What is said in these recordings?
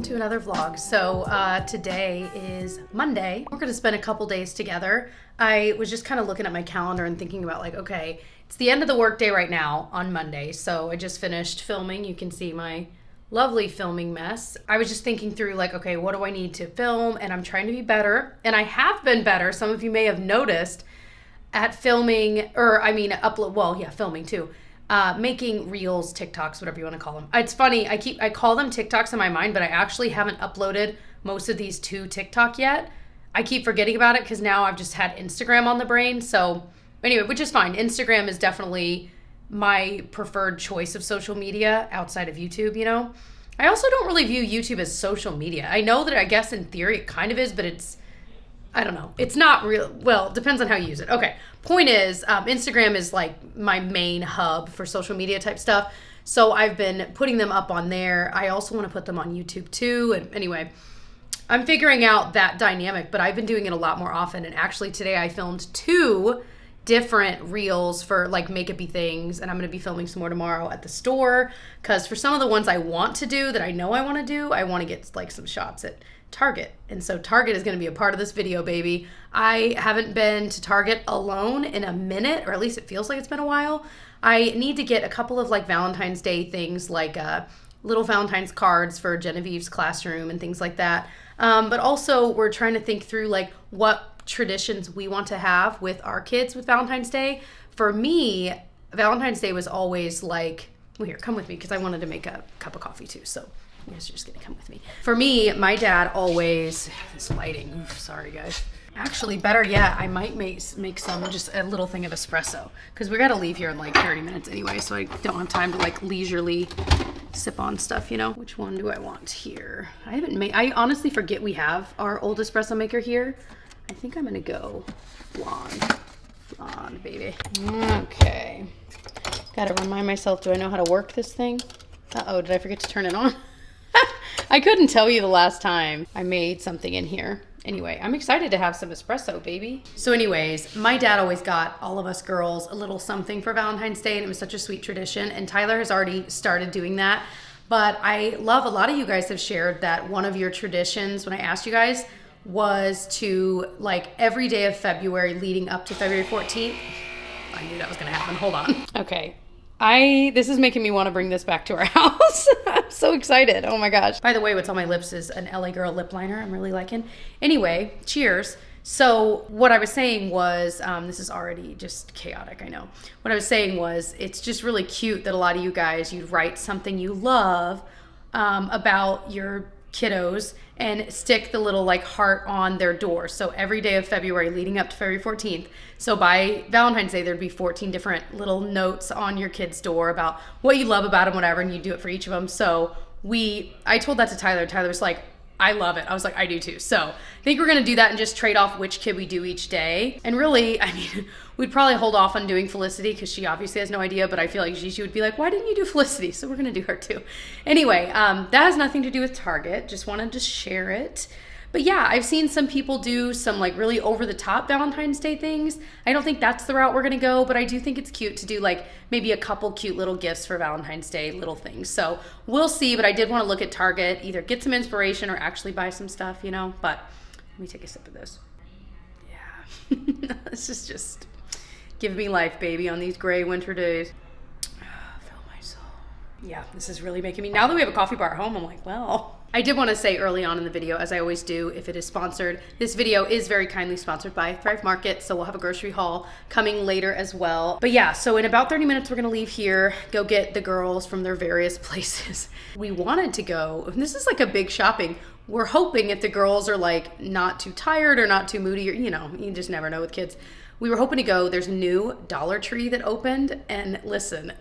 to another vlog. So today is Monday. We're gonna spend a couple days together. I was just kind of looking at my calendar and thinking about like, okay, it's the end of the workday right now on Monday. So I just finished filming. You can see my lovely filming mess. I was just thinking through like, okay, what do I need to film? And I'm trying to be better. And I have been better. Some of you may have noticed at filming, filming too. Making reels, TikToks, whatever you want to call them. It's funny, I call them TikToks in my mind, but I actually haven't uploaded most of these to TikTok yet. I keep forgetting about it because now I've just had Instagram on the brain. So anyway, which is fine. Instagram is definitely my preferred choice of social media outside of YouTube, you know? I also don't really view YouTube as social media. I know that I guess in theory it kind of is, but I don't know. It's not real. Well, it depends on how you use it. Okay. Point is, Instagram is like my main hub for social media type stuff. So I've been putting them up on there. I also want to put them on YouTube too. And anyway, I'm figuring out that dynamic, but I've been doing it a lot more often. And actually today I filmed 2 different reels for like makeup-y things. And I'm going to be filming some more tomorrow at the store. Because for some of the ones I want to do that I know I want to do, I want to get like some shots at Target. And so Target is going to be a part of this video, baby. I haven't been to Target alone in a minute, or at least it feels like it's been a while. I need to get a couple of like Valentine's Day things, like little Valentine's cards for Genevieve's classroom and things like that. But also we're trying to think through like what traditions we want to have with our kids with Valentine's Day. For me, Valentine's Day was always like, well, here, come with me because I wanted to make a cup of coffee too. So you guys are just gonna come with me. For me, my dad always, this lighting, oof, sorry guys. Actually, better yet, I might make some, just a little thing of espresso because we gotta leave here in like 30 minutes anyway, so I don't have time to like leisurely sip on stuff, you know? Which one do I want here? I honestly forget we have our old espresso maker here. I think I'm gonna go blonde, baby. Okay, gotta remind myself, do I know how to work this thing? Uh-oh, did I forget to turn it on? I couldn't tell you the last time I made something in here. Anyway, I'm excited to have some espresso, baby. So anyways, my dad always got all of us girls a little something for Valentine's Day, and it was such a sweet tradition, and Tyler has already started doing that. But I love, a lot of you guys have shared that one of your traditions, when I asked you guys, was to like every day of February leading up to February 14th. I knew that was gonna happen, hold on. Okay. This is making me want to bring this back to our house. I'm so excited. Oh my gosh. By the way, what's on my lips is an LA Girl lip liner I'm really liking. Anyway, cheers. So what I was saying was, this is already just chaotic, I know. What I was saying was, it's just really cute that a lot of you guys, you'd write something you love about your kiddos and stick the little like heart on their door. So every day of February leading up to February 14th. So by Valentine's Day, there'd be 14 different little notes on your kid's door about what you love about them, whatever, and you do it for each of them. So I told that to Tyler. Tyler was like, I love it. I was like, I do too. So I think we're gonna do that and just trade off which kid we do each day. And really, I mean, we'd probably hold off on doing Felicity because she obviously has no idea, but I feel like she would be like, why didn't you do Felicity? So we're gonna do her too. Anyway, that has nothing to do with Target. Just wanted to share it. But yeah, I've seen some people do some like really over the top Valentine's Day things. I don't think that's the route we're gonna go, but I do think it's cute to do like maybe a couple cute little gifts for Valentine's Day, little things. So we'll see, but I did wanna look at Target, either get some inspiration or actually buy some stuff, you know? But let me take a sip of this. Yeah, this is just giving me life, baby, on these gray winter days. Fill my soul. Yeah, this is really making me, now that we have a coffee bar at home, I'm like, well. I did want to say early on in the video, as I always do, if it is sponsored, this video is very kindly sponsored by Thrive Market, so we'll have a grocery haul coming later as well. But yeah, so in about 30 minutes, we're gonna leave here, go get the girls from their various places. We wanted to go, and this is like a big shopping. We're hoping if the girls are like not too tired or not too moody, or you know, you just never know with kids. We were hoping to go, there's a new Dollar Tree that opened, and listen,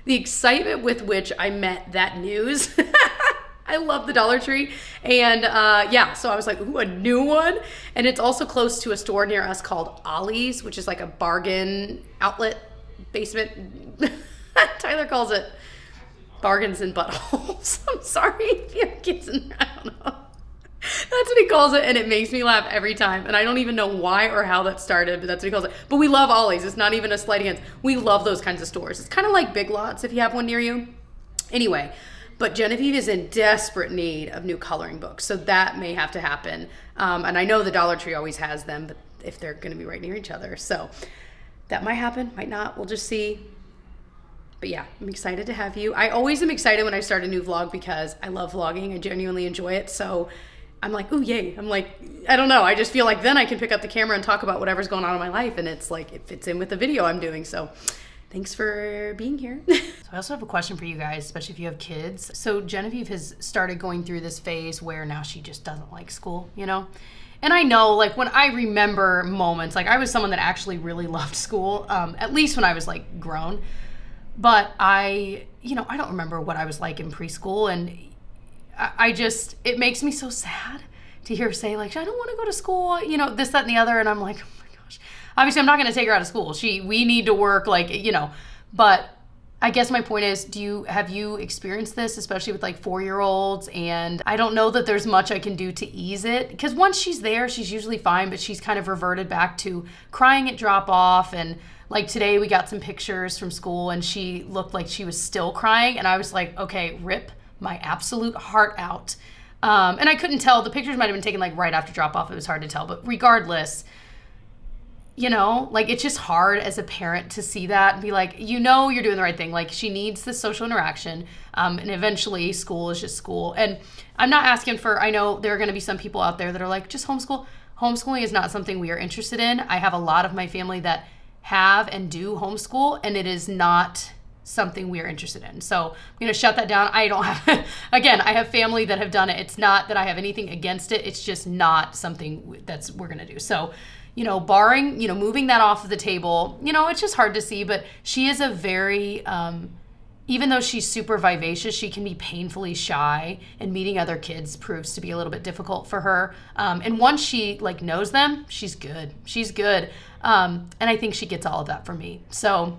the excitement with which I met that news, I love the Dollar Tree. And yeah, so I was like, ooh, a new one. And it's also close to a store near us called Ollie's, which is like a bargain outlet basement. Tyler calls it bargains and buttholes. I'm sorry if you have kids in there, I don't know. That's what he calls it, and it makes me laugh every time. And I don't even know why or how that started, but that's what he calls it. But we love Ollie's. It's not even a slight against. We love those kinds of stores. It's kind of like Big Lots if you have one near you. Anyway, But Genevieve is in desperate need of new coloring books, so that may have to happen. And I know the Dollar Tree always has them, but if they're going to be right near each other. So that might happen, might not. We'll just see. But yeah, I'm excited to have you. I always am excited when I start a new vlog because I love vlogging. I genuinely enjoy it. So I'm like, ooh, yay. I'm like, I don't know. I just feel like then I can pick up the camera and talk about whatever's going on in my life. And it's like, it fits in with the video I'm doing. So thanks for being here. So I also have a question for you guys, especially if you have kids. So Genevieve has started going through this phase where now she just doesn't like school, you know? And I know, like, when I remember moments, like, I was someone that actually really loved school, at least when I was, like, grown. But I don't remember what I was like in preschool. And I just, it makes me so sad to hear her say, like, I don't want to go to school, you know, this, that, and the other. And I'm like, oh my gosh. Obviously, I'm not going to take her out of school. We need to work, like, you know. But I guess my point is, have you experienced this, especially with like 4-year-olds? And I don't know that there's much I can do to ease it, because once she's there, she's usually fine, but she's kind of reverted back to crying at drop off. And like today we got some pictures from school and she looked like she was still crying. And I was like, okay, rip my absolute heart out. And I couldn't tell. The pictures might've been taken like right after drop off. It was hard to tell, but regardless, you know, like, it's just hard as a parent to see that and be like, you know, you're doing the right thing. Like, she needs this social interaction. And eventually school is just school. And I'm not asking for, I know there are going to be some people out there that are like, just homeschool. Homeschooling is not something we are interested in. I have a lot of my family that have and do homeschool, and it is not something we are interested in. So I'm going to shut that down. I don't have, again, I have family that have done it. It's not that I have anything against it. It's just not something we're going to do. So, you know, barring, you know, moving that off of the table, you know, it's just hard to see, but she is a very, even though she's super vivacious, she can be painfully shy, and meeting other kids proves to be a little bit difficult for her. And once she like knows them, she's good. She's good. And I think she gets all of that from me. So,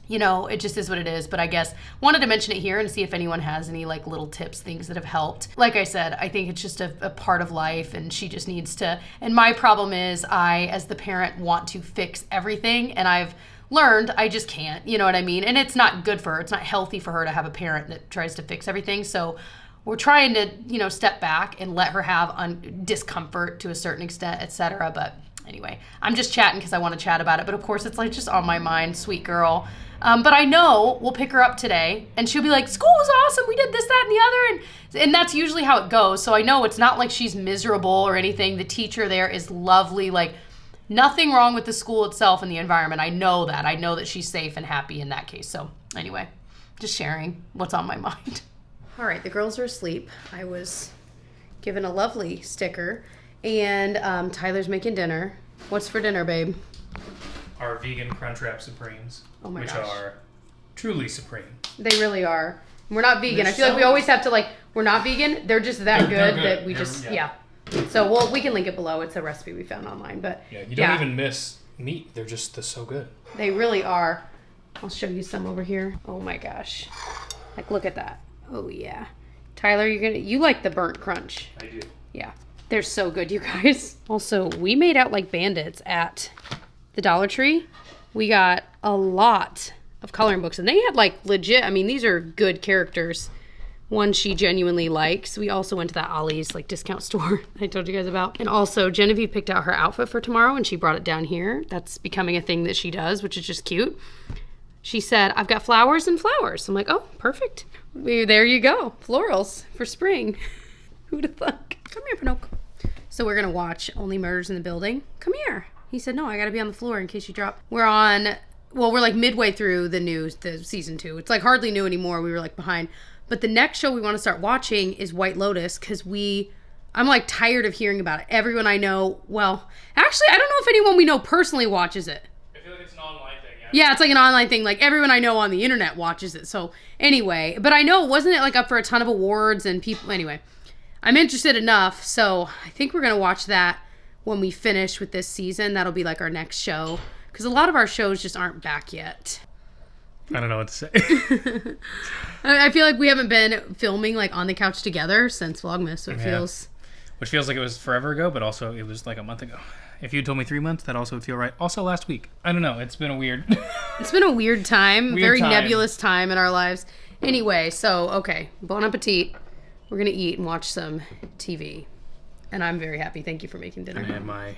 you know, it just is what it is. But I guess wanted to mention it here and see if anyone has any like little tips, things that have helped. Like I said, I think it's just a part of life, and she just needs to. And my problem is I, as the parent, want to fix everything, and I've learned I just can't, you know what I mean? And it's not good for her. It's not healthy for her to have a parent that tries to fix everything. So we're trying to, you know, step back and let her have discomfort to a certain extent, etc. But anyway, I'm just chatting because I want to chat about it. But of course, it's like just on my mind, sweet girl. But I know we'll pick her up today and she'll be like, school was awesome. We did this, that, and the other. And that's usually how it goes. So I know it's not like she's miserable or anything. The teacher there is lovely. Like, nothing wrong with the school itself and the environment. I know that. I know that she's safe and happy in that case. So anyway, just sharing what's on my mind. All right, the girls are asleep. I was given a lovely sticker, and Tyler's making dinner. What's for dinner, babe? Our vegan Crunchwrap Supremes, which are truly supreme. They really are. We're not vegan. I feel like we always have to like, we're not vegan. They're just that good that we just, yeah. So we can link it below. It's a recipe we found online. But yeah, you don't even miss meat. They're so good. They really are. I'll show you some over here. Oh my gosh. Like, look at that. Oh yeah. Tyler, you like the burnt crunch. I do. Yeah. They're so good, you guys. Also, we made out like bandits at the Dollar Tree. We got a lot of coloring books, and they had like legit, I mean, these are good characters. One she genuinely likes. We also went to that Ollie's like discount store I told you guys about. And also Genevieve picked out her outfit for tomorrow and she brought it down here. That's becoming a thing that she does, which is just cute. She said, I've got flowers and flowers. I'm like, oh, perfect. There you go. Florals for spring. Who'd have thunk? Come here, Pinocchio. So we're going to watch Only Murders in the Building. Come here. He said, no, I got to be on the floor in case you drop. We're like midway through the season 2. It's like hardly new anymore. We were like behind. But the next show we want to start watching is White Lotus, because I'm like tired of hearing about it. Everyone I know, well, actually, I don't know if anyone we know personally watches it. I feel like it's an online thing, yeah. Yeah, it's like an online thing. Like, everyone I know on the internet watches it. So anyway, but I know, wasn't it like up for a ton of awards and people, anyway. I'm interested enough, so I think we're going to watch that when we finish with this season. That'll be like our next show, because a lot of our shows just aren't back yet. I don't know what to say. I feel like we haven't been filming like on the couch together since Vlogmas, so it feels... Which feels like it was forever ago, but also it was like a month ago. If you told me 3 months, that also would feel right. Also last week. I don't know. It's been a weird... It's been a weird time. Nebulous time in our lives. Anyway, so, okay. Bon appetit. We're going to eat and watch some TV. And I'm very happy. Thank you for making dinner. And I had my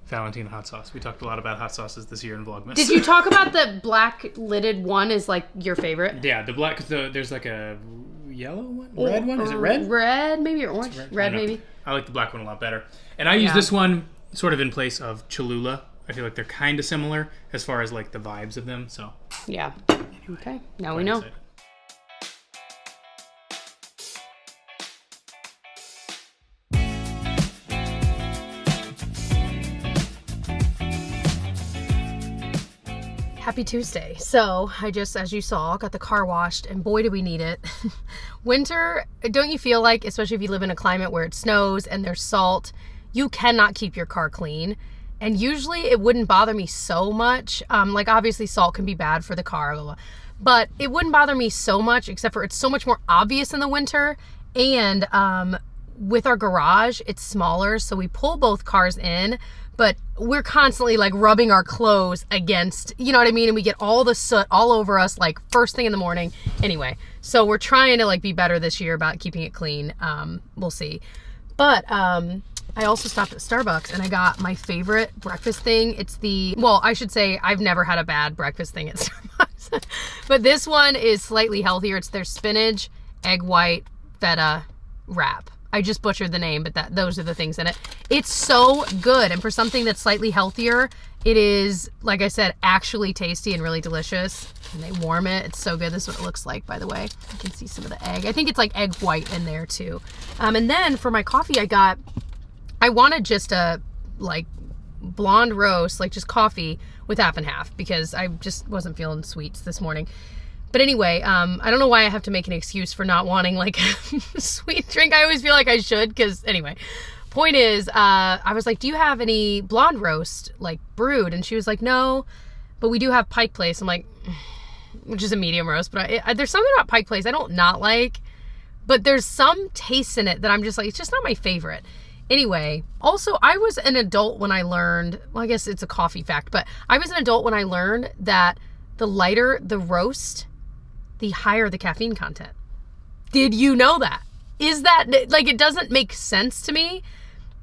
Valentina hot sauce. We talked a lot about hot sauces this year in Vlogmas. Did you talk about the black lidded one is like your favorite? Yeah, the black, there's like a yellow one? Red one? Is it red? Red, maybe, or orange? Red maybe. I like the black one a lot better. And I use this one sort of in place of Cholula. I feel like they're kind of similar as far as like the vibes of them, so. Yeah. Okay, now we know. Excited. Happy Tuesday. So I just, as you saw, got the car washed, and boy, do we need it. Winter, don't you feel like, especially if you live in a climate where it snows and there's salt, you cannot keep your car clean. And usually it wouldn't bother me so much. Like obviously salt can be bad for the car, blah, blah, but it wouldn't bother me so much, except for it's so much more obvious in the winter. And with our garage, it's smaller, so we pull both cars in, but we're constantly like rubbing our clothes against, you know what I mean? And we get all the soot all over us like first thing in the morning. Anyway, so we're trying to like be better this year about keeping it clean. We'll see. But I also stopped at Starbucks and I got my favorite breakfast thing. It's well, I should say I've never had a bad breakfast thing at Starbucks. But this one is slightly healthier. It's their spinach, egg white, feta wrap. I just butchered the name, but those are the things in it. It's so good. And for something that's slightly healthier, it is, like I said, actually tasty and really delicious. And they warm it. It's so good. This is what it looks like, by the way. You can see some of the egg. I think it's like egg white in there too. And then for my coffee, I wanted just a like blonde roast, like just coffee with half and half, because I just wasn't feeling sweets this morning. But anyway, I don't know why I have to make an excuse for not wanting like a sweet drink. I always feel like I should, because anyway, point is, I was like, do you have any blonde roast like brewed? And she was like, no, but we do have Pike Place. I'm like, which is a medium roast, but there's something about Pike Place I don't not like, but there's some taste in it that I'm just like, it's just not my favorite. Anyway, also I was an adult when I learned, well, I guess it's a coffee fact, but I was an adult when I learned that the lighter the roast, the higher the caffeine content. Did you know that? Is that, like, it doesn't make sense to me,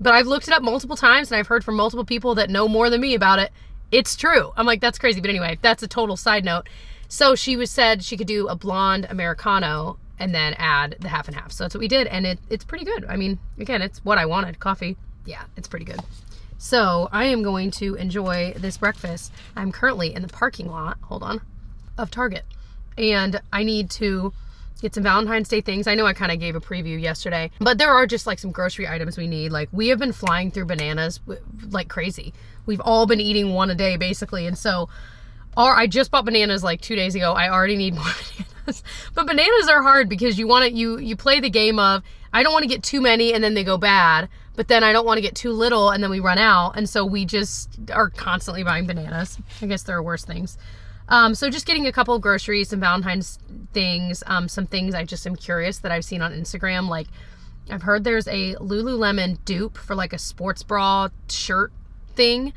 but I've looked it up multiple times and I've heard from multiple people that know more than me about it. It's true. I'm like, that's crazy. But anyway, that's a total side note. So she said she could do a blonde Americano and then add the half and half. So that's what we did. And it's pretty good. I mean, again, it's what I wanted, coffee. Yeah, it's pretty good. So I am going to enjoy this breakfast. I'm currently in the parking lot, of Target. And I need to get some Valentine's Day things. I know I kind of gave a preview yesterday, but there are just like some grocery items we need. Like we have been flying through bananas like crazy. We've all been eating one a day basically. And so I just bought bananas like 2 days ago. I already need more bananas. But bananas are hard because you play the game of, I don't want to get too many and then they go bad, but then I don't want to get too little and then we run out. And so we just are constantly buying bananas. I guess there are worse things. So just getting a couple of groceries, some Valentine's things, some things I just am curious that I've seen on Instagram. Like I've heard there's a Lululemon dupe for like a sports bra shirt thing,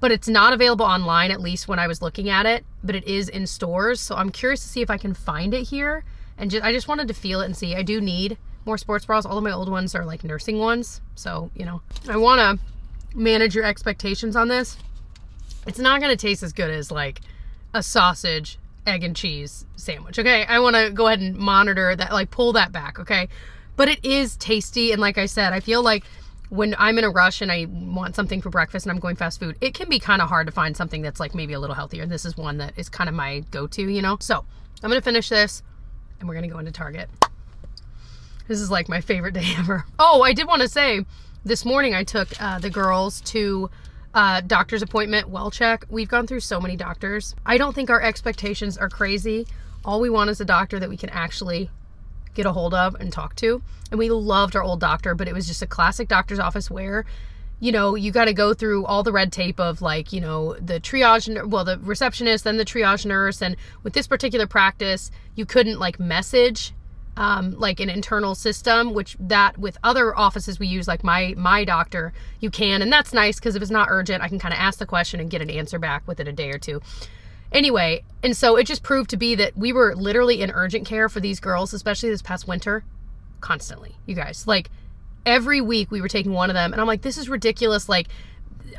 but it's not available online, at least when I was looking at it, but it is in stores. So I'm curious to see if I can find it here. And I just wanted to feel it and see. I do need more sports bras. All of my old ones are like nursing ones. So, you know, I want to manage your expectations on this. It's not going to taste as good as like a sausage, egg and cheese sandwich. Okay. I want to go ahead and monitor that, like pull that back. Okay. But it is tasty. And like I said, I feel like when I'm in a rush and I want something for breakfast and I'm going fast food, it can be kind of hard to find something that's like maybe a little healthier. And this is one that is kind of my go-to, you know? So I'm going to finish this and we're going to go into Target. This is like my favorite day ever. Oh, I did want to say this morning I took the girls to doctor's appointment, well check. We've gone through so many doctors. I don't think our expectations are crazy. All we want is a doctor that we can actually get a hold of and talk to. And we loved our old doctor, but it was just a classic doctor's office where, you know, you got to go through all the red tape of like, you know, the triage, well, the receptionist, then the triage nurse. And with this particular practice, you couldn't like message like an internal system, which that with other offices we use, like my doctor, you can. And that's nice because if it's not urgent, I can kind of ask the question and get an answer back within a day or two. Anyway, and so it just proved to be that we were literally in urgent care for these girls, especially this past winter, constantly, you guys. Like, every week we were taking one of them, and I'm like, this is ridiculous. Like,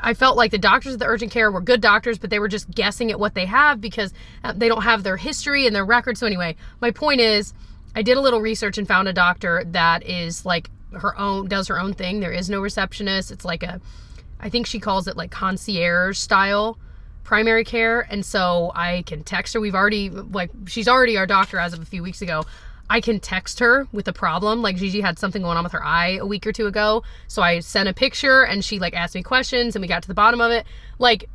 I felt like the doctors at the urgent care were good doctors, but they were just guessing at what they have because they don't have their history and their record. So anyway, my point is, I did a little research and found a doctor that is like does her own thing. There is no receptionist. It's like I think she calls it like concierge style primary care. And so I can text her. She's already our doctor as of a few weeks ago. I can text her with a problem. Like, Gigi had something going on with her eye a week or two ago. So I sent a picture and she like asked me questions and we got to the bottom of it. Like,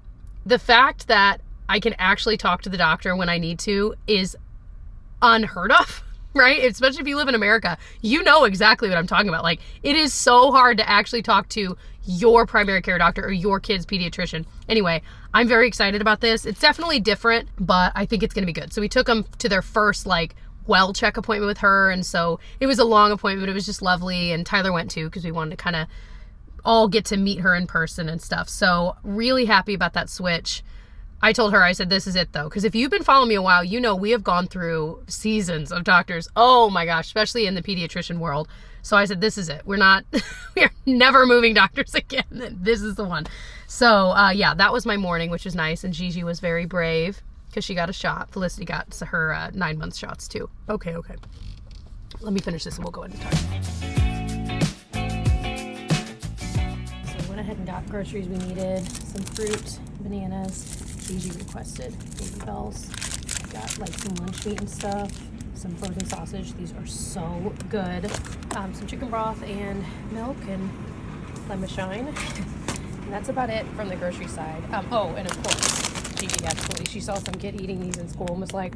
the fact that I can actually talk to the doctor when I need to is unheard of, right? Especially if you live in America, you know exactly what I'm talking about. Like, it is so hard to actually talk to your primary care doctor or your kid's pediatrician. Anyway, I'm very excited about this. It's definitely different, but I think it's going to be good. So we took them to their first like well check appointment with her, and so it was a long appointment. It was just lovely, and Tyler went too because we wanted to kind of all get to meet her in person and stuff. So really happy about that switch. I told her, I said, this is it though, because if you've been following me a while, you know we have gone through seasons of doctors. Oh my gosh, especially in the pediatrician world. So I said, this is it. We are never moving doctors again. This is the one. So yeah, that was my morning, which was nice, and Gigi was very brave because she got a shot. Felicity got her 9-month shots too. Okay. Let me finish this and we'll go into Target. So I went ahead and got groceries we needed. Some fruit, bananas. Gigi requested Baby Bells. I got like some lunch meat and stuff. Some frozen sausage. These are so good. Some chicken broth and milk and lemon shine. And that's about it from the grocery side. Oh, and of course, Gigi absolutely, she saw some kid eating these in school and was like,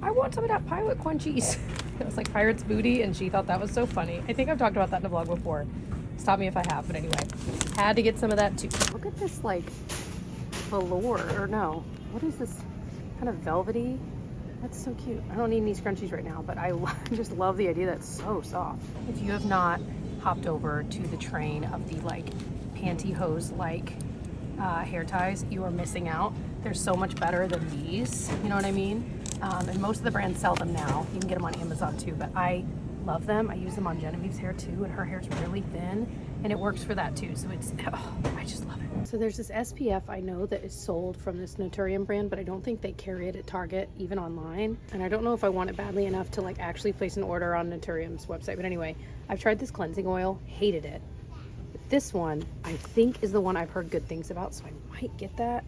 I want some of that pirate crunchies. It was like pirate's booty, and she thought that was so funny. I think I've talked about that in a vlog before. Stop me if I have, but anyway, had to get some of that too. Look at this like velour, or no, what is this, kind of velvety? That's so cute. I don't need any scrunchies right now, but I just love the idea that it's so soft. If you have not hopped over to the train of the like pantyhose like hair ties, you are missing out. They're so much better than these, you know what I mean? And most of the brands sell them now. You can get them on Amazon too, but I love them. I use them on Genevieve's hair too, and her hair's really thin, and it works for that too. So it's, oh, I just love it. So there's this SPF I know that is sold from this Naturium brand, but I don't think they carry it at Target, even online. And I don't know if I want it badly enough to like actually place an order on Naturium's website. But anyway, I've tried this cleansing oil, hated it. But this one, I think, is the one I've heard good things about, so I might get that.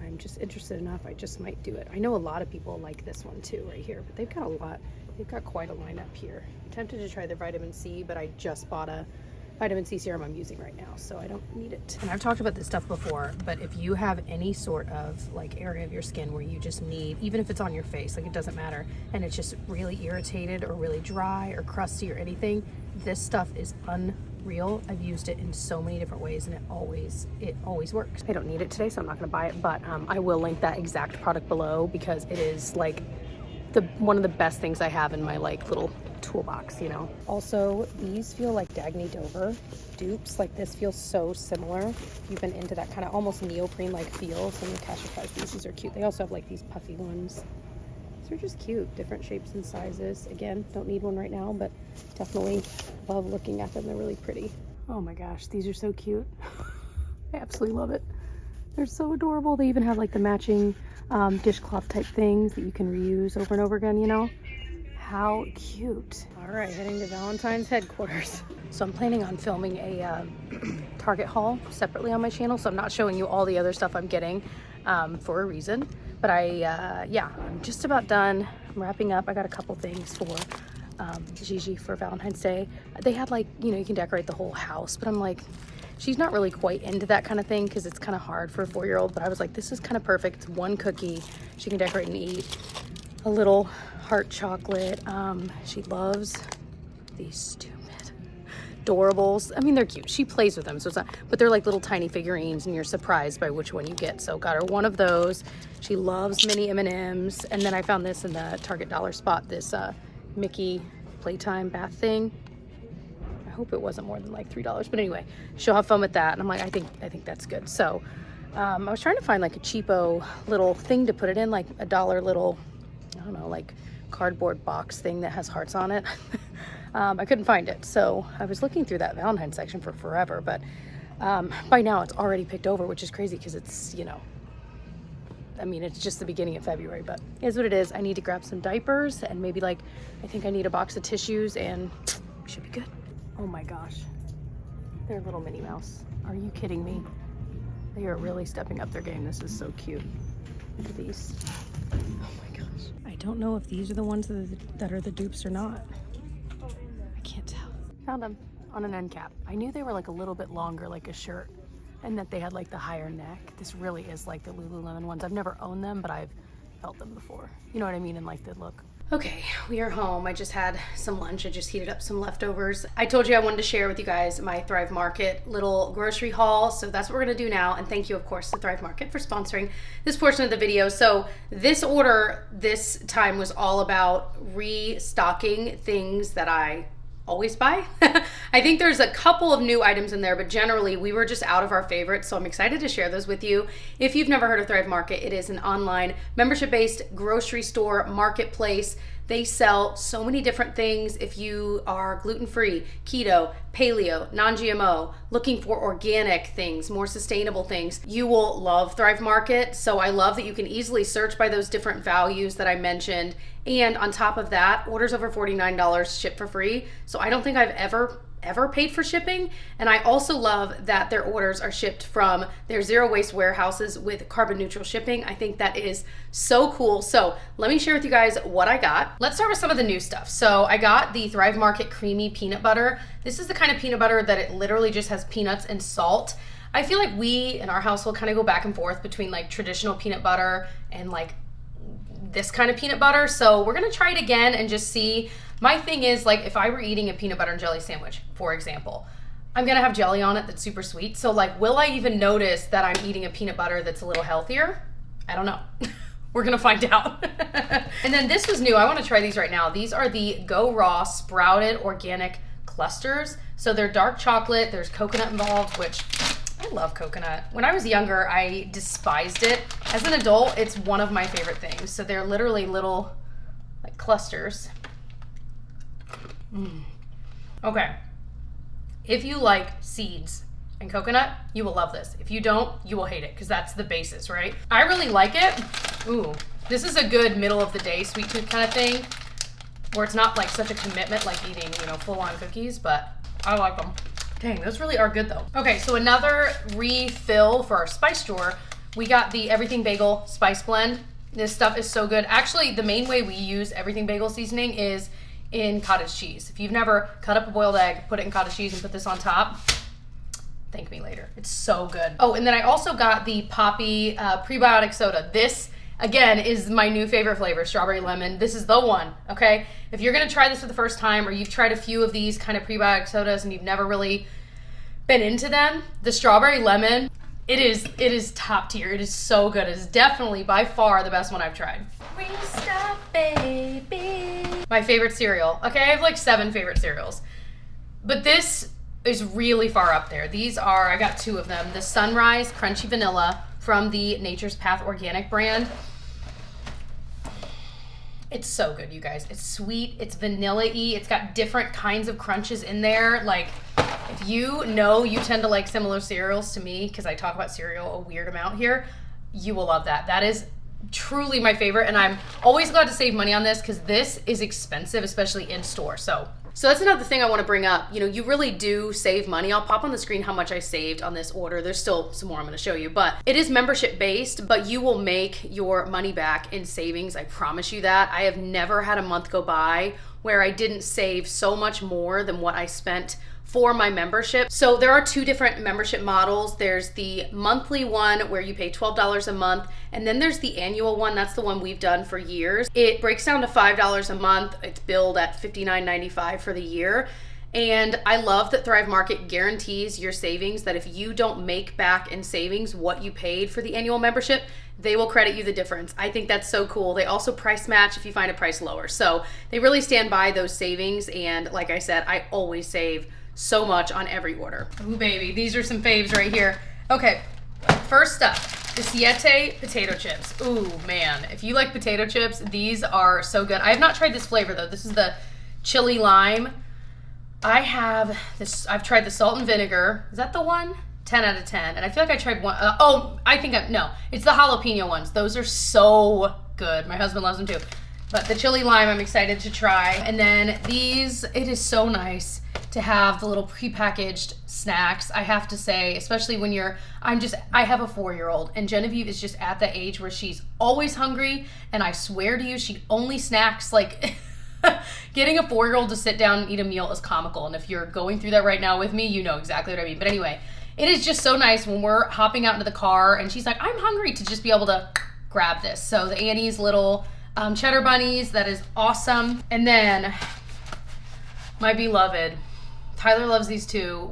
I'm just interested enough, I just might do it. I know a lot of people like this one too right here, but they've got a lot. They've got quite a lineup here. I'm tempted to try their vitamin C, but I just bought a vitamin C serum I'm using right now, so I don't need it. And I've talked about this stuff before, but if you have any sort of like area of your skin where you just need, even if it's on your face, like it doesn't matter, and it's just really irritated or really dry or crusty or anything, this stuff is unreal. I've used it in so many different ways, and it always works. I don't need it today, so I'm not gonna buy it, but I will link that exact product below because it is like one of the best things I have in my like little toolbox, you know. Also, these feel like Dagny Dover dupes. Like, this feels so similar. If you've been into that kind of almost neoprene like feel, so Natasha tries these are cute. They also have like these puffy ones. These are just cute, different shapes and sizes. Again, don't need one right now, but definitely love looking at them. They're really pretty. Oh my gosh, these are so cute. I absolutely love it. They're so adorable. They even have like the matching dishcloth type things that you can reuse over and over again, you know. How cute. All right, heading to Valentine's headquarters. So I'm planning on filming a Target haul separately on my channel, so I'm not showing you all the other stuff I'm getting for a reason. But yeah, I'm just about done. I'm wrapping up. I got a couple things for Gigi for Valentine's Day. They had like, you know, you can decorate the whole house, but I'm like, she's not really quite into that kind of thing because it's kind of hard for a 4-year-old, but I was like, this is kind of perfect. It's one cookie she can decorate and eat. A little heart chocolate. She loves these stupid adorables. I mean, they're cute. She plays with them, so it's not, but they're like little tiny figurines, and you're surprised by which one you get. So got her one of those. She loves mini M&Ms. And then I found this in the Target dollar spot, this Mickey playtime bath thing. I hope it wasn't more than like $3, but anyway, she'll have fun with that. And I'm like, I think that's good. So I was trying to find like a cheapo little thing to put it in, like a dollar little, I don't know, like cardboard box thing that has hearts on it. I couldn't find it, so I was looking through that Valentine's section for forever, but by now it's already picked over, which is crazy because it's, you know, I mean, it's just the beginning of February, but it is what it is. I need to grab some diapers and maybe like, I think I need a box of tissues and should be good. Oh my gosh, they're little Minnie Mouse. Are you kidding me? They are really stepping up their game. This is so cute. Look at these. Oh my gosh. I don't know if these are the ones that are the dupes or not. I can't tell. Found them on an end cap. I knew they were like a little bit longer, like a shirt, and that they had like the higher neck. This really is like the Lululemon ones. I've never owned them, but I've felt them before. You know what I mean? And like the look. Okay, we are home. I just had some lunch. I just heated up some leftovers. I told you I wanted to share with you guys my Thrive Market little grocery haul. So that's what we're gonna do now. And thank you, of course, to Thrive Market for sponsoring this portion of the video. So this order this time was all about restocking things that I always buy. I think there's a couple of new items in there, but generally we were just out of our favorites, so I'm excited to share those with you. If you've never heard of Thrive Market, it is an online membership-based grocery store marketplace. They sell so many different things. If you are gluten-free, keto, paleo, non-GMO, looking for organic things, more sustainable things, you will love Thrive Market. So I love that you can easily search by those different values that I mentioned. And on top of that, orders over $49 ship for free. So I don't think I've ever paid for shipping. And I also love that their orders are shipped from their zero waste warehouses with carbon neutral shipping. I think that is so cool. So let me share with you guys what I got. Let's start with some of the new stuff. So I got the Thrive Market creamy peanut butter. This is the kind of peanut butter that it literally just has peanuts and salt. I feel like we in our household kind of go back and forth between like traditional peanut butter and like this kind of peanut butter. So we're gonna try it again and just see. My thing is, like, if I were eating a peanut butter and jelly sandwich, for example, I'm gonna have jelly on it that's super sweet. So like, will I even notice that I'm eating a peanut butter that's a little healthier? I don't know. We're gonna find out. And then this was new. I wanna try these right now. These are the Go Raw sprouted organic clusters. So they're dark chocolate, there's coconut involved, which I love coconut. When I was younger, I despised it. As an adult, it's one of my favorite things. So they're literally little like clusters. Okay, if you like seeds and coconut, you will love this. If you don't, you will hate it because that's the basis, right? I really like it. Ooh, this is a good middle of the day sweet tooth kind of thing where it's not like such a commitment like eating, you know, full-on cookies, but I like them. Dang, those really are good though. Okay, so another refill for our spice drawer. We got the Everything Bagel Spice Blend. This stuff is so good. Actually, the main way we use Everything Bagel seasoning is in cottage cheese. If you've never cut up a boiled egg, put it in cottage cheese and put this on top, thank me later. It's so good. Oh, and then I also got the Poppy prebiotic soda. This, again, is my new favorite flavor, strawberry lemon. This is the one, okay? If you're gonna try this for the first time or you've tried a few of these kind of prebiotic sodas and you've never really been into them, the strawberry lemon, it is top tier. It is so good. It is definitely by far the best one I've tried. Restock, baby. My favorite cereal. Okay, I have like 7 favorite cereals, but this is really far up there. These are, I got 2 of them. The Sunrise Crunchy Vanilla from the Nature's Path Organic brand. It's so good, you guys. It's sweet, it's vanilla-y, it's got different kinds of crunches in there. Like, if you know you tend to like similar cereals to me, because I talk about cereal a weird amount here, you will love that. That is truly my favorite, and I'm always glad to save money on this because this is expensive, especially in store. So that's another thing I want to bring up. You know, you really do save money. I'll pop on the screen how much I saved on this order. There's still some more I'm going to show you, but it is membership based, but you will make your money back in savings. I promise you that. I have never had a month go by where I didn't save so much more than what I spent for my membership. So there are 2 different membership models. There's the monthly one where you pay $12 a month, and then there's the annual one. That's the one we've done for years. It breaks down to $5 a month. It's billed at $59.95 for the year. And I love that Thrive Market guarantees your savings, that if you don't make back in savings what you paid for the annual membership, they will credit you the difference. I think that's so cool. They also price match if you find a price lower. So they really stand by those savings. And like I said, I always save so much on every order. Ooh, baby, these are some faves right here. Okay, first up, the Siete potato chips. Ooh, man. If you like potato chips, these are so good. I have not tried this flavor, though. This is the chili lime. I've tried the salt and vinegar. Is that the one? 10 out of 10. And I feel like I tried one. No. It's the jalapeno ones. Those are so good. My husband loves them too. But the chili lime, I'm excited to try. And then these, it is so nice to have the little prepackaged snacks. I have to say, especially when I have a 4-year-old, and Genevieve is just at the age where she's always hungry, and I swear to you, she only snacks like getting a 4-year-old to sit down and eat a meal is comical. And if you're going through that right now with me, you know exactly what I mean. But anyway, it is just so nice when we're hopping out into the car and she's like, I'm hungry, to just be able to grab this. So the Annie's little cheddar bunnies, that is awesome. And then my beloved, Tyler loves these too.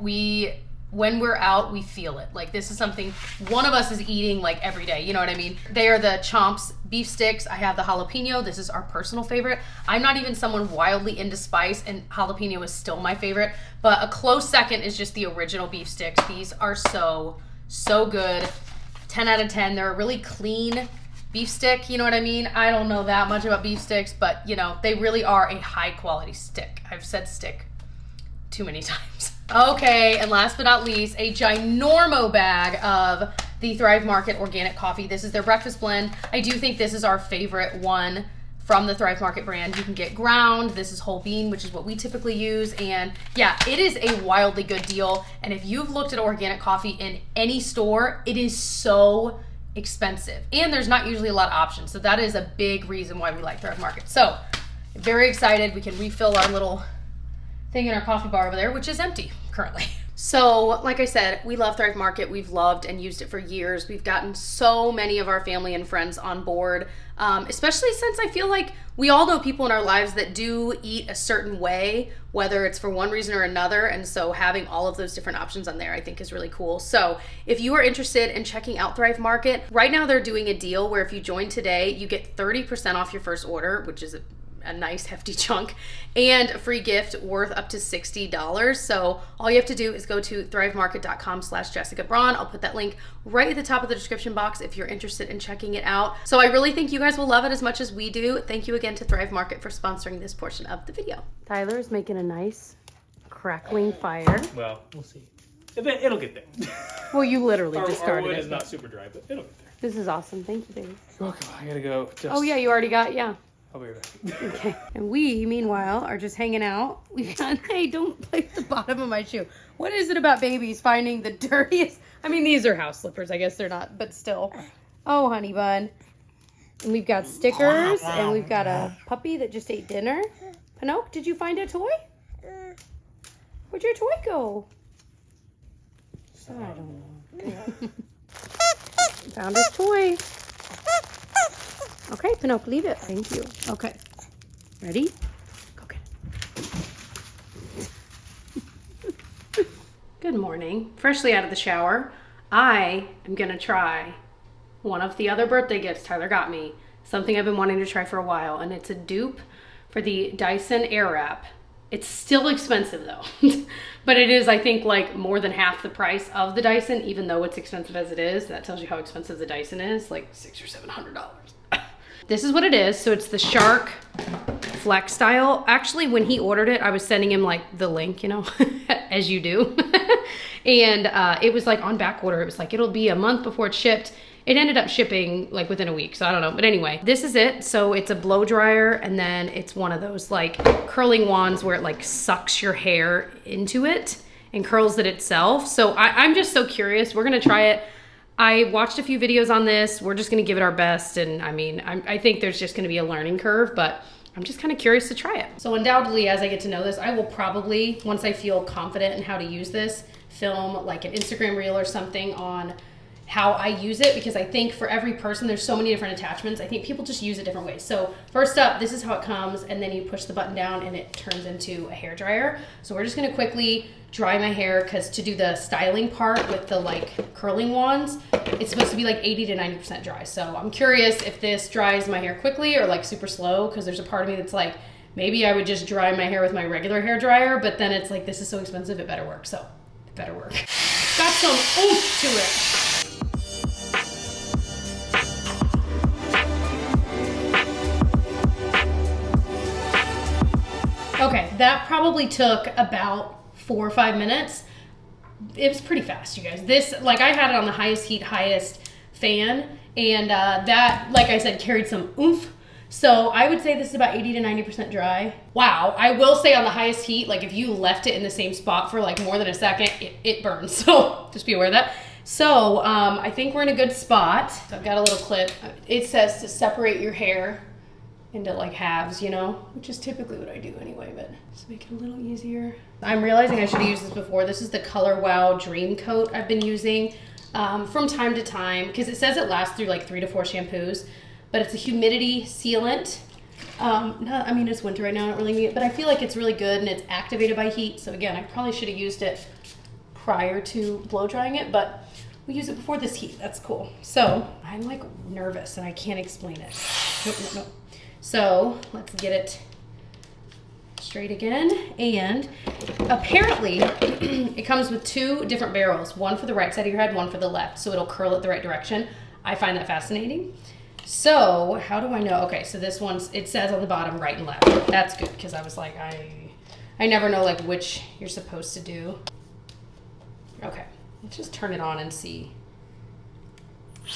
When we're out, we feel it. Like, this is something one of us is eating like every day. You know what I mean? They are the Chomps beef sticks. I have the jalapeno. This is our personal favorite. I'm not even someone wildly into spice, and jalapeno is still my favorite. But a close second is just the original beef sticks. These are so, so good. 10 out of 10. They're a really clean beef stick. You know what I mean? I don't know that much about beef sticks, but you know, they really are a high quality stick. I've said stick too many times. Okay, and last but not least, a ginormo bag of the Thrive Market organic coffee. This is their breakfast blend. I do think this is our favorite one from the Thrive Market brand. You can get ground. This is whole bean, which is what we typically use. And yeah, it is a wildly good deal. And if you've looked at organic coffee in any store, it is so expensive. And there's not usually a lot of options. So that is a big reason why we like Thrive Market. So very excited. We can refill our little thing in our coffee bar over there, which is empty currently. So like I said, we love Thrive Market. We've loved and used it for years. We've gotten so many of our family and friends on board, especially since I feel like we all know people in our lives that do eat a certain way, whether it's for one reason or another. And so having all of those different options on there, I think is really cool. So if you are interested in checking out Thrive Market, right now they're doing a deal where if you join today, you get 30% off your first order, which is a nice hefty chunk, and a free gift worth up to $60. So all you have to do is go to thrivemarket.com/Jessica Braun. I'll put that link right at the top of the description box if you're interested in checking it out. So I really think you guys will love it as much as we do. Thank you again to Thrive Market for sponsoring this portion of the video. Tyler's making a nice crackling fire. Well, we'll see. It'll get there. Well, you literally just started Our wood it. is not super dry, but it'll get there. This is awesome. Thank you, baby. Okay, I gotta go. Oh yeah, you already got, yeah. I'll be right back. Okay. And we, meanwhile, are just hanging out. We got, hey, don't play with the bottom of my shoe. What is it about babies finding the dirtiest? I mean, these are house slippers. I guess they're not, but still. Oh, honey bun. And we've got stickers, and we've got a puppy that just ate dinner. Pinocchio, did you find a toy? Where'd your toy go? I don't know. Found his toy. Okay, Pinocchio, leave it. Thank you. Okay. Ready? Go get it. Good morning. Freshly out of the shower. I am going to try one of the other birthday gifts Tyler got me. Something I've been wanting to try for a while, and it's a dupe for the Dyson Airwrap. It's still expensive though, but it is, I think, like more than half the price of the Dyson, even though it's expensive as it is. That tells you how expensive the Dyson is, like $600 or $700. This is what it is. So it's the Shark FlexStyle. Actually, when he ordered it, I was sending him like the link, you know, as you do. And it was like on back order. It was like, it'll be a month before it's shipped. It ended up shipping like within a week, so I don't know. But anyway, this is it. So it's a blow dryer, and then it's one of those like curling wands where it like sucks your hair into it and curls it itself. So I'm just so curious. We're gonna try it. I watched a few videos on this. We're just gonna give it our best. And I mean, I think there's just gonna be a learning curve, but I'm just kind of curious to try it. So undoubtedly, as I get to know this, I will probably, once I feel confident in how to use this, film like an Instagram reel or something on how I use it, because I think for every person, there's so many different attachments. I think people just use it different ways. So first up, this is how it comes, and then you push the button down and it turns into a hair dryer. So we're just gonna quickly dry my hair, because to do the styling part with the like curling wands, it's supposed to be like 80 to 90% dry. So I'm curious if this dries my hair quickly or like super slow, because there's a part of me that's like, maybe I would just dry my hair with my regular hair dryer, but then it's like, this is so expensive, it better work. So it better work. Got some oomph to it. Okay, that probably took about 4 or 5 minutes. It was pretty fast, you guys. This, like, I had it on the highest heat, highest fan, and that, like I said, carried some oomph. So I would say this is about 80 to 90% dry. Wow. I will say on the highest heat, like if you left it in the same spot for like more than a second, it burns. So just be aware of that. So I think we're in a good spot. So I've got a little clip. It says to separate your hair into like halves, you know, which is typically what I do anyway, but just make it a little easier. I'm realizing I should have used this before. This is the Color Wow Dream Coat I've been using from time to time because it says it lasts through like 3 to 4 shampoos. But it's a humidity sealant. I mean, it's winter right now, I don't really need it, but I feel like it's really good and it's activated by heat. So again, I probably should have used it prior to blow drying it, but we use it before this heat. That's cool. So I'm like nervous and I can't explain it. Nope. So let's get it straight again. And apparently it comes with 2 different barrels, one for the right side of your head, one for the left. So it'll curl it the right direction. I find that fascinating. So how do I know? Okay, so this one's, it says on the bottom right and left. That's good because I was like, I never know like which you're supposed to do. Okay, let's just turn it on and see. Okay,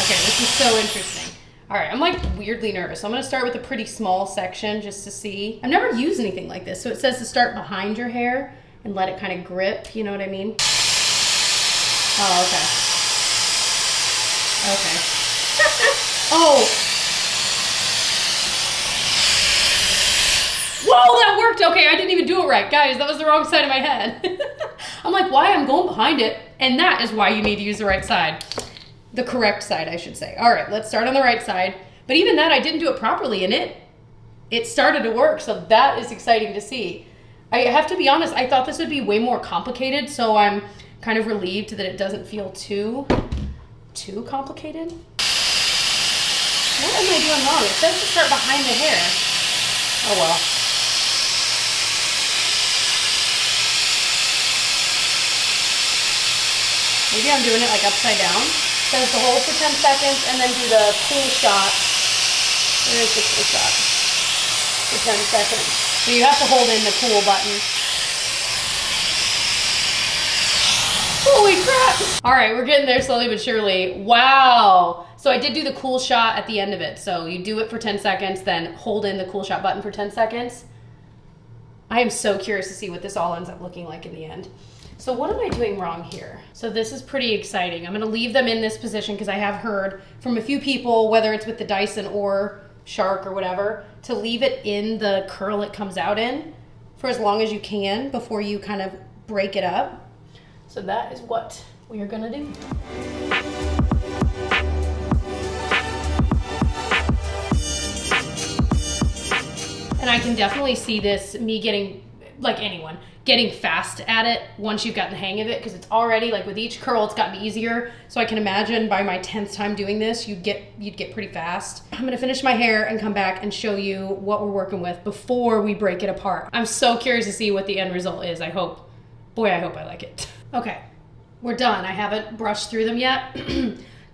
this is so interesting. All right, I'm like weirdly nervous. So I'm gonna start with a pretty small section just to see. I've never used anything like this. So it says to start behind your hair and let it kind of grip, you know what I mean? Oh, okay. Okay. Oh. Whoa, that worked. Okay, I didn't even do it right. Guys, that was the wrong side of my head. I'm like, why? I'm going behind it. And that is why you need to use the right side. The correct side, I should say. All right, let's start on the right side. But even that, I didn't do it properly, and it started to work. So that is exciting to see. I have to be honest, I thought this would be way more complicated. So I'm kind of relieved that it doesn't feel too complicated. What am I doing wrong? It says to start behind the hair. Oh well. Maybe I'm doing it like upside down. It says to hold for 10 seconds and then do the cool shot. Where is the cool shot? For 10 seconds. So you have to hold in the cool button. Holy crap! All right, we're getting there slowly but surely. Wow. So I did do the cool shot at the end of it. So you do it for 10 seconds, then hold in the cool shot button for 10 seconds. I am so curious to see what this all ends up looking like in the end. So what am I doing wrong here? So this is pretty exciting. I'm gonna leave them in this position because I have heard from a few people, whether it's with the Dyson or Shark or whatever, to leave it in the curl it comes out in for as long as you can before you kind of break it up. So that is what we are gonna do. And I can definitely see this, me getting, like anyone, getting fast at it once you've gotten the hang of it, because it's already, like with each curl, it's gotten easier. So I can imagine by my 10th time doing this, you'd get pretty fast. I'm gonna finish my hair and come back and show you what we're working with before we break it apart. I'm so curious to see what the end result is. I hope I like it. Okay, we're done. I haven't brushed through them yet.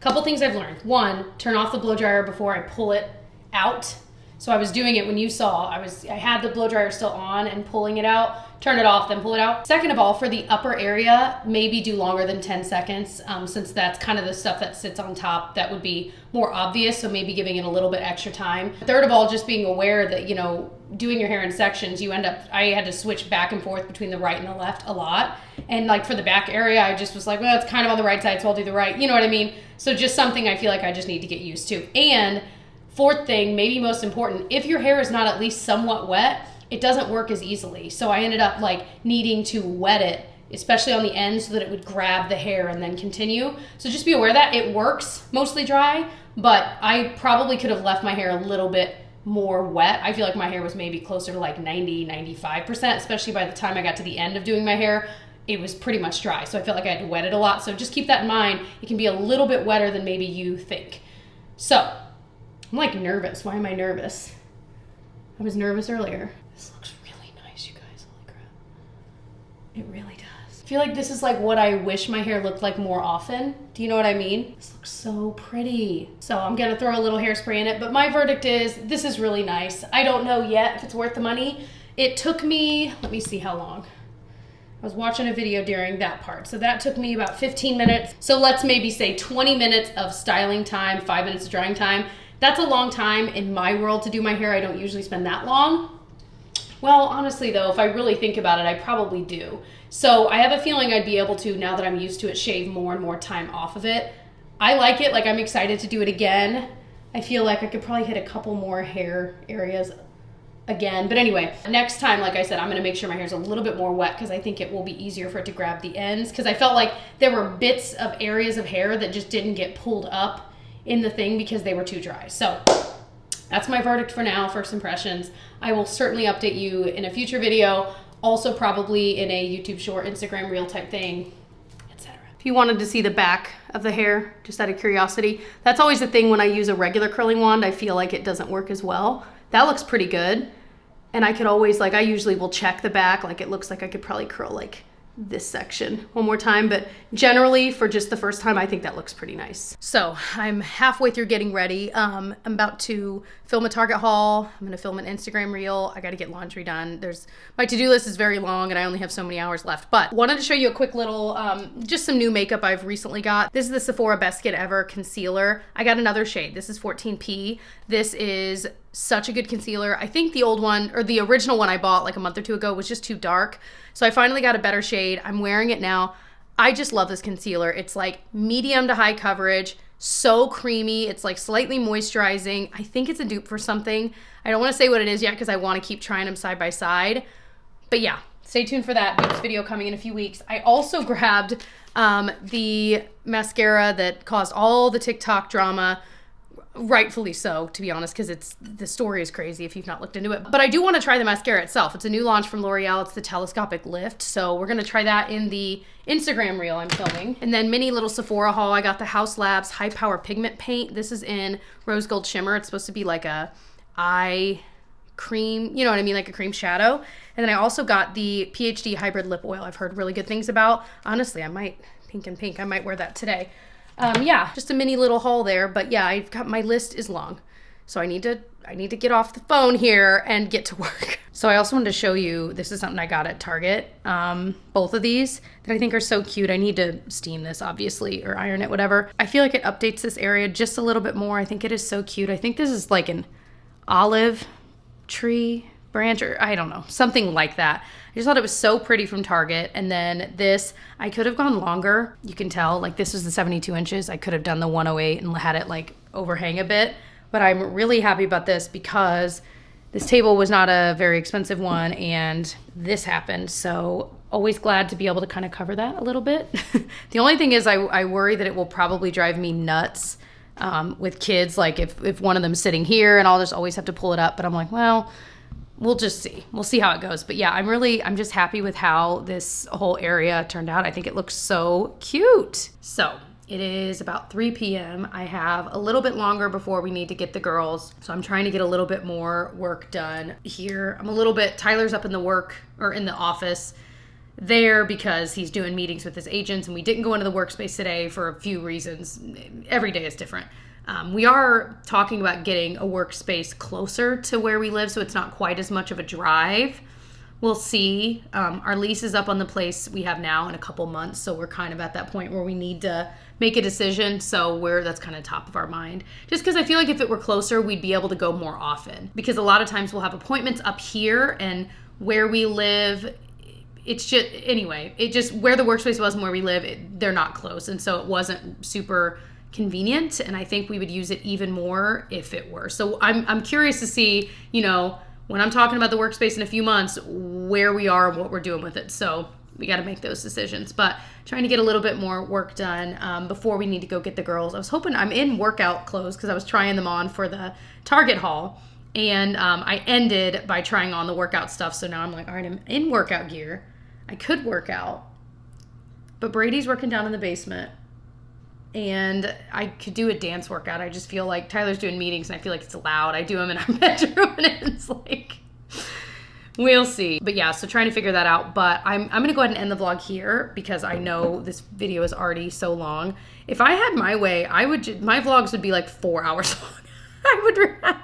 Couple things I've learned. One, turn off the blow dryer before I pull it out. So I was doing it when you saw, I had the blow dryer still on and pulling it out, turn it off, then pull it out. Second of all, for the upper area, maybe do longer than 10 seconds, since that's kind of the stuff that sits on top that would be more obvious, so maybe giving it a little bit extra time. Third of all, just being aware that, you know, doing your hair in sections, I had to switch back and forth between the right and the left a lot. And like for the back area, I just was like, well, it's kind of on the right side, so I'll do the right, you know what I mean? So just something I feel like I just need to get used to. And fourth thing, maybe most important, if your hair is not at least somewhat wet, it doesn't work as easily. So I ended up like needing to wet it, especially on the end, so that it would grab the hair and then continue. So just be aware that it works mostly dry, but I probably could have left my hair a little bit more wet. I feel like my hair was maybe closer to like 90-95%, especially by the time I got to the end of doing my hair, it was pretty much dry. So I felt like I had to wet it a lot. So just keep that in mind. It can be a little bit wetter than maybe you think. So I'm like nervous. Why am I nervous? I was nervous earlier. This looks really nice, you guys. Holy crap. It really does. I feel like this is like what I wish my hair looked like more often. Do you know what I mean? This looks so pretty. So I'm gonna throw a little hairspray in it, but my verdict is this is really nice. I don't know yet if it's worth the money. It took me, let me see how long. I was watching a video during that part. So that took me about 15 minutes. So let's maybe say 20 minutes of styling time, 5 minutes of drying time. That's a long time in my world to do my hair. I don't usually spend that long. Well, honestly though, if I really think about it, I probably do. So I have a feeling I'd be able to, now that I'm used to it, shave more and more time off of it. I like it, like I'm excited to do it again. I feel like I could probably hit a couple more hair areas again. But anyway, next time, like I said, I'm gonna make sure my hair's a little bit more wet because I think it will be easier for it to grab the ends, because I felt like there were bits of areas of hair that just didn't get pulled up in the thing because they were too dry. So that's my verdict for now, first impressions. I will certainly update you in a future video, also probably in a YouTube short, Instagram reel type thing, etc. If you wanted to see the back of the hair, just out of curiosity, that's always the thing when I use a regular curling wand, I feel like it doesn't work as well. That looks pretty good. And I could always, like, I usually will check the back, like it looks like I could probably curl like this section one more time, but generally for just the first time, I think that looks pretty nice. So I'm halfway through getting ready. I'm about to film a Target haul. I'm gonna film an Instagram reel. I gotta get laundry done. My to-do list is very long and I only have so many hours left, but wanted to show you a quick little, just some new makeup I've recently got. This is the Sephora Best Skin Ever concealer. I got another shade. This is 14P. This is such a good concealer. I think the old one, or the original one I bought like a month or two ago, was just too dark. So I finally got a better shade. I'm wearing it now. I just love this concealer. It's like medium to high coverage, so creamy. It's like slightly moisturizing. I think it's a dupe for something. I don't want to say what it is yet because I want to keep trying them side by side. But yeah, stay tuned for that dupes video coming in a few weeks. I also grabbed the mascara that caused all the TikTok drama. Rightfully so, to be honest, because the story is crazy if you've not looked into it. But I do want to try the mascara itself. It's a new launch from L'Oreal. It's the Telescopic Lift. So we're going to try that in the Instagram reel I'm filming. And then mini little Sephora haul. I got the House Labs High Power Pigment Paint. This is in Rose Gold Shimmer. It's supposed to be like a eye cream, you know what I mean, like a cream shadow. And then I also got the PhD Hybrid Lip Oil. I've heard really good things about. Honestly, I might, pink and pink, I might wear that today. Yeah, just a mini little haul there, but yeah, I've got, my list is long. So I need to get off the phone here and get to work. So I also wanted to show you, this is something I got at Target. Both of these that I think are so cute. I need to steam this obviously, or iron it, whatever. I feel like it updates this area just a little bit more. I think it is so cute. I think this is like an olive tree branch, or I don't know, something like that. I just thought it was so pretty from Target. And then this, I could have gone longer. You can tell, like this was the 72 inches. I could have done the 108 and had it like overhang a bit. But I'm really happy about this because this table was not a very expensive one and this happened. So always glad to be able to kind of cover that a little bit. The only thing is I worry that it will probably drive me nuts with kids. Like if one of them's sitting here and I'll just always have to pull it up. But I'm like, well, we'll just see. We'll see how it goes. But yeah, I'm just happy with how this whole area turned out. I think it looks so cute. So it is about 3 p.m. I have a little bit longer before we need to get the girls. So I'm trying to get a little bit more work done here. Tyler's up in the office there because he's doing meetings with his agents and we didn't go into the workspace today for a few reasons. Every day is different. We are talking about getting a workspace closer to where we live so it's not quite as much of a drive. We'll see. Our lease is up on the place we have now in a couple months, so we're kind of at that point where we need to make a decision. So that's kind of top of our mind. Just because I feel like if it were closer, we'd be able to go more often. Because a lot of times we'll have appointments up here and where we live, it's just, anyway, where the workspace was and where we live, they're not close. And so it wasn't super convenient, and I think we would use it even more if it were. So I'm curious to see, when I'm talking about the workspace in a few months, where we are and what we're doing with it. So we got to make those decisions, but trying to get a little bit more work done before we need to go get the girls. I was hoping, I'm in workout clothes because I was trying them on for the Target haul, and I ended by trying on the workout stuff. So now I'm like, all right, I'm in workout gear. I could work out, but Brady's working down in the basement. And I could do a dance workout. I just feel like Tyler's doing meetings and I feel like it's loud. I do them in our bedroom and it's like We'll see. But yeah, so trying to figure that out. But I'm going to go ahead and end the vlog here because I know this video is already so long. If I had my way, my vlogs would be like 4 hours long.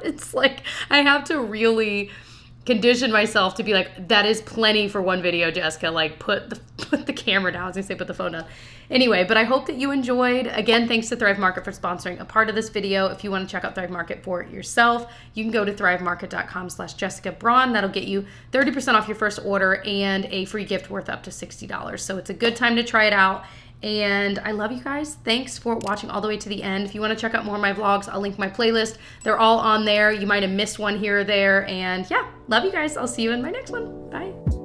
It's like, I have to really condition myself to be like, that is plenty for one video, Jessica. Like, put the camera down. I was gonna say put the phone down. Anyway, but I hope that you enjoyed. Again, thanks to Thrive Market for sponsoring a part of this video. If you want to check out Thrive Market for yourself, you can go to thrivemarket.com/Jessica Braun. That'll get you 30% off your first order and a free gift worth up to $60. So it's a good time to try it out. And I love you guys. Thanks for watching all the way to the end. If you want to check out more of my vlogs, I'll link my playlist. They're all on there. You might have missed one here or there. And yeah, love you guys. I'll see you in my next one. Bye.